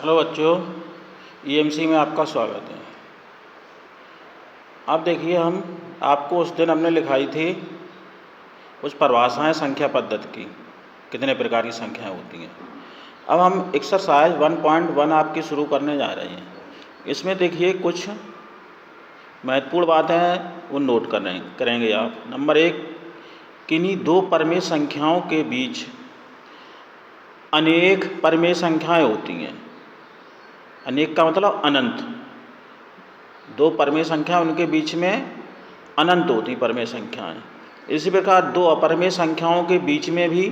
Hello बच्चों, EMC में आपका स्वागत है। अब देखिए, हम आपको उस दिन हमने लिखाई थी कुछ परिभाषाएं संख्या पद्धति की, कितने प्रकार की संख्याएं होती हैं। अब हम एक्सरसाइज 1.1 आपकी शुरू करने जा रहे हैं। इसमें देखिए कुछ महत्वपूर्ण बातें हैं, वो नोट करेंगे आप। नंबर 1, किन्हीं दो परमेय संख्याओं के बीच अनेक परमेय संख्याएं होती हैं। अनेक का मतलब अनंत। दो परमेय संख्या, उनके बीच में अनंत होती परमेय संख्याएं। इसी प्रकार दो अपरमेय संख्याओं के बीच में भी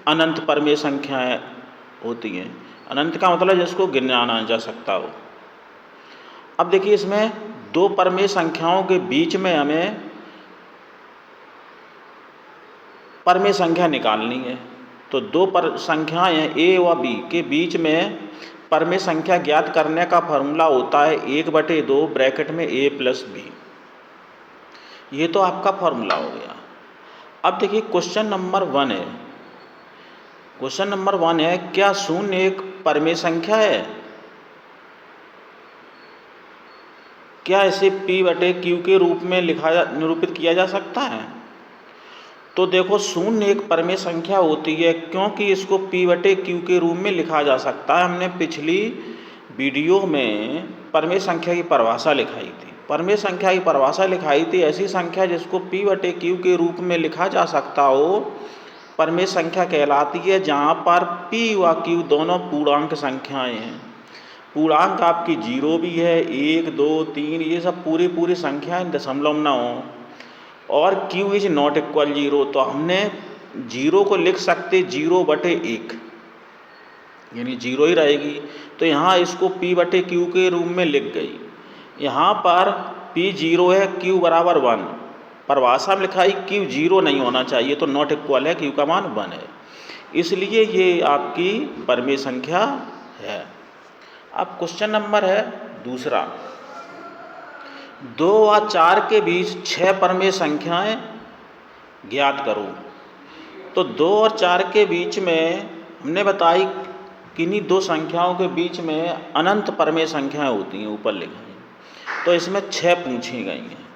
अनंत परमेय संख्याएं होती हैं। अनंत का मतलब जिसको गिना ना जा सकता हो। अब देखिए, इसमें दो परमेय संख्याओं के बीच में हमें परमेय संख्या निकालनी है। तो दो संख्याएं ए व बी के बीच में परमेय संख्या ज्ञात करने का फॉर्मूला होता है 1/2 ब्रैकेट में a + b। ये तो आपका फॉर्मूला हो गया। अब देखिए, क्वेश्चन नंबर 1 है। क्वेश्चन नंबर 1 है, क्या शून्य एक परमेय संख्या है? क्या इसे p/q के रूप में निरूपित किया जा सकता है? तो देखो, शून्य एक परमेय संख्या होती है क्योंकि इसको p/q के रूप में लिखा जा सकता है। हमने पिछली वीडियो में परमेय संख्या की परिभाषा लिखाई थी। परमेय संख्या की परिभाषा लिखाई थी, ऐसी संख्या जिसको p/q के रूप में लिखा जा सकता हो परमेय संख्या कहलाती है, जहाँ पर p व q दोनों पूर्णांक संख्याएं हैं। पूर्णांक आपकी 0 भी है, 1, 2, 3, ये सब पूरी संख्याएं दशमलव न हो, और q इज नॉट इक्वल 0। तो हमने 0 को लिख सकते 0/1, यानी 0 ही रहेगी। तो यहाँ इसको p/q के रूप में लिख गई। यहाँ पर p 0 है, q बराबर 1। परिभाषा में लिखा है q 0 नहीं होना चाहिए, तो नॉट इक्वल है, q का मान 1 है, इसलिए ये आपकी परमेय संख्या है। अब क्वेश्चन नंबर है दूसरा, 2 व 4 के बीच 6 परमेय संख्याएं ज्ञात करो। तो 2 और 4 के बीच में हमने बताई किन्हीं दो संख्याओं के बीच में अनंत परमेय संख्याएं होती हैं, ऊपर लिखा है। तो इसमें 6 पूछी गई हैं।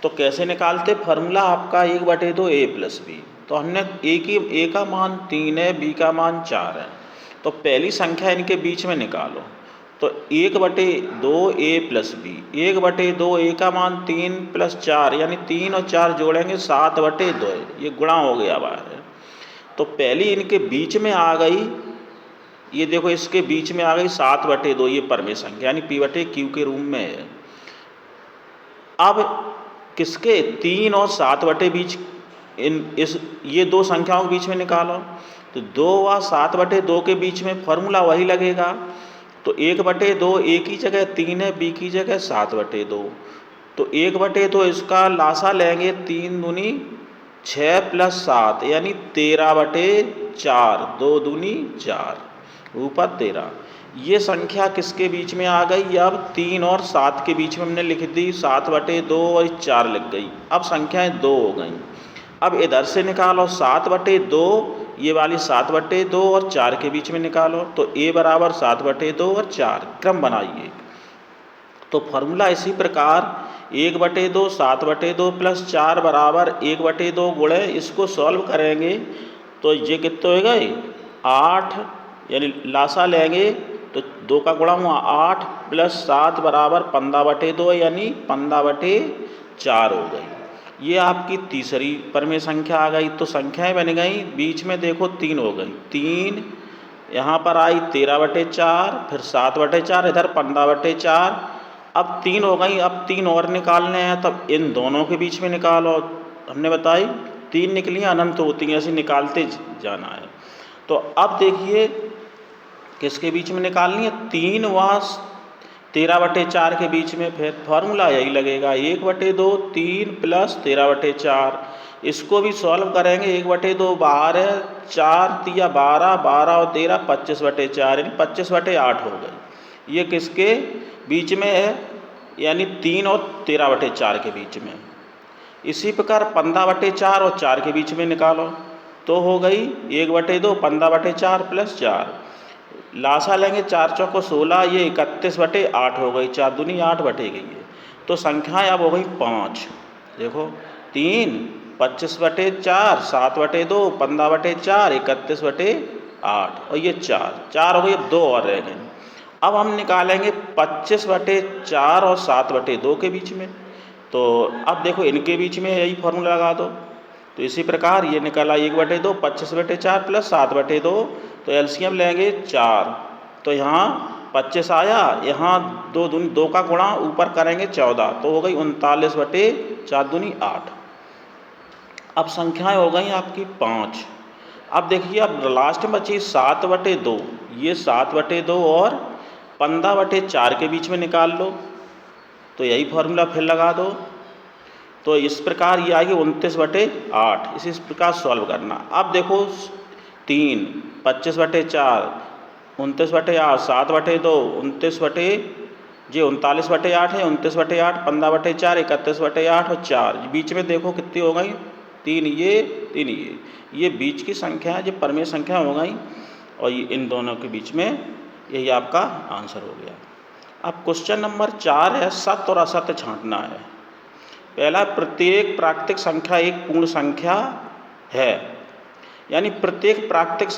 तो कैसे निकालते? फॉर्मूला आपका 1/2 a + b। तो हमने a का मान 3 है, b का मान 4 है। तो पहली संख्या इनके बीच में निकालो। तो 1/2 a + b। 1/2 a का मान 3 + 4, यानी 3 और 4 जोड़ेंगे 7/2, ये गुणा हो गया बाहर। तो पहली इनके बीच में आ गई, ये देखो इसके बीच में आ गई 7/2, ये परमेय संख्या यानी p/q के रूप में है। अब किसके 3 और 7 बीच ये दो संख्याओं के बीच में निकालो। तो 2 व 7/2 के बीच में फॉर्मूला वही लगेगा। तो 1/2 a की जगह 3 है, b की जगह 7/2। तो 1/2 इसका लासा लेंगे, 3 दूनी 6 + 7 यानी 13/4, 2 दूनी 4, ऊपर 13। ये संख्या किसके बीच में आ गई? अब 3 और 7 के बीच में हमने लिख दी 7/2 और 4 लिख गई। अब संख्याएं 2 हो गई। अब इधर से निकालो 7/2, ये वाली 7/2 और 4 के बीच में निकालो। तो a बराबर 7/2 और 4, क्रम बनाइए। तो फॉर्मूला इसी प्रकार 1/2 7/2 + 4 बराबर 1/2 गुणे, इसको सॉल्व करेंगे तो ये कितने हो गए? 8, यानी लासा लेंगे तो 2 का गुणा हुआ 8 + 7 बराबर 15/2, यानी 15/4 हो गई। ये आपकी तीसरी परमेय संख्या आ गई। तो संख्याएं बन गई, बीच में देखो 3 हो गई। 3 यहाँ पर आई 13/4, फिर 7/4, इधर 15/4। अब 3 हो गई। अब 3 और निकालने हैं, तब इन दोनों के बीच में निकालो। हमने बताई 3 निकली अनंत होती हैं, ऐसे निकालते जाना है। तो अब देखिए किसके बीच में निकालनी है? 3 व 13/4 के बीच में। फिर फॉर्मूला यही लगेगा 1/2 3 + 13/4। इसको भी सॉल्व करेंगे। 1/2 बाहर है, 4 तिया 12, 12 और 13 25/4, यानी 25/8 हो गई। ये किसके बीच में है? यानी 3 और 13/4 के बीच में। इसी प्रकार 15/4 और 4 के बीच में निकालो तो हो गई 1/2 15/4 + 4। लासा लेंगे 4 चौको 16, ये 31/8 हो गई, 4 दूनी 8 बटे गई है। तो संख्याएं अब हो गई 5। देखो 3, 25/4, 7/2, 15/4, 31/8 और ये 4 हो गई। अब 2 और रह गए। अब हम निकालेंगे 25/4 और 7/2 के बीच में। तो अब देखो इनके बीच में यही फॉर्मूला लगा दो। तो इसी प्रकार ये निकला 1/2, 25/4 प्लस 7/2, तो एलसीएम लेंगे 4। तो यहाँ 25 आया, यहाँ 2 का गुणा ऊपर करेंगे 14, तो हो गई 39/4 दूनी 8। अब संख्याएं हो गई आपकी 5। अब देखिए अब लास्ट में बची 7/2, ये 7/2 और 15/4 के बीच में निकाल लो। तो यही फॉर्मूला फिर लगा दो। तो इस प्रकार ये आएगी 29/8। इसी प्रकार सॉल्व करना। अब देखो 3, 25/4, 29/8, 7/2, 39/8 है, 29/8, 15/4, 31/8 और 4। बीच में देखो कितनी हो गई, 3 ये बीच की संख्या है, जो परमेय संख्या हो गई। और ये इन दोनों के बीच में यही आपका आंसर हो गया। अब क्वेश्चन नंबर 4 है, सत्य और असत्य छांटना है। पहला, प्रत्येक प्राकृतिक संख्या एक पूर्ण संख्या है। यानी प्रत्येक प्राकृतिक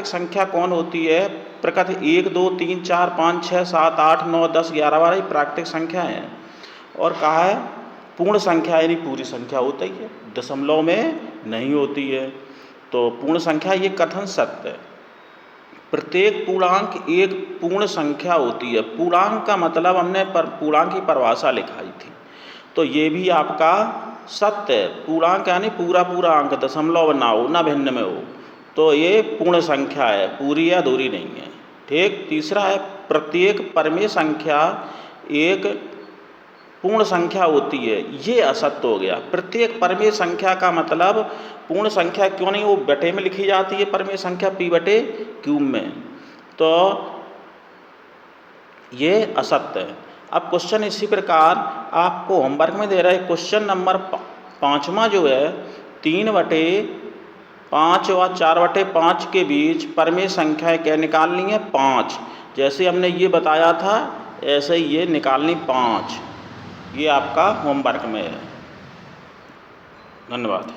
संख्या कौन होती है? प्रकृति 1, 2, 3, 4, 5, 6, 7, 8, 9, 10, 11, 12 प्राकृतिक संख्या है। और कहा है पूर्ण संख्या यानी पूरी संख्या होती है, दशमलव में नहीं होती है। तो पूर्ण संख्या ये कथन सत्य है। प्रत्येक पूर्णांक एक पूर्ण संख्या होती है। पूर्णांक का मतलब हमने पूर्णांक की परिभाषा लिखाई थी, तो ये भी आपका सत्य है। पूर्णांक यानी पूरा अंक, दशमलव ना हो, ना भिन्न में हो, तो ये पूर्ण संख्या है, पूरी या अधूरी नहीं है। ठीक। तीसरा है, प्रत्येक परमेय संख्या एक पूर्ण संख्या होती है, ये असत्य हो गया। प्रत्येक परमेय संख्या का मतलब पूर्ण संख्या क्यों नहीं, वो बटे में लिखी जाती है परमेय संख्या p/q में, तो ये असत्य है। अब क्वेश्चन इसी प्रकार आपको होमवर्क में दे रहा है। क्वेश्चन नंबर 5वां जो है, 3/5 और 4/5 के बीच परमेय संख्याएं क्या निकालनी है? 5। जैसे हमने ये बताया था ऐसे ही ये निकालनी 5। ये आपका होमवर्क में है। धन्यवाद।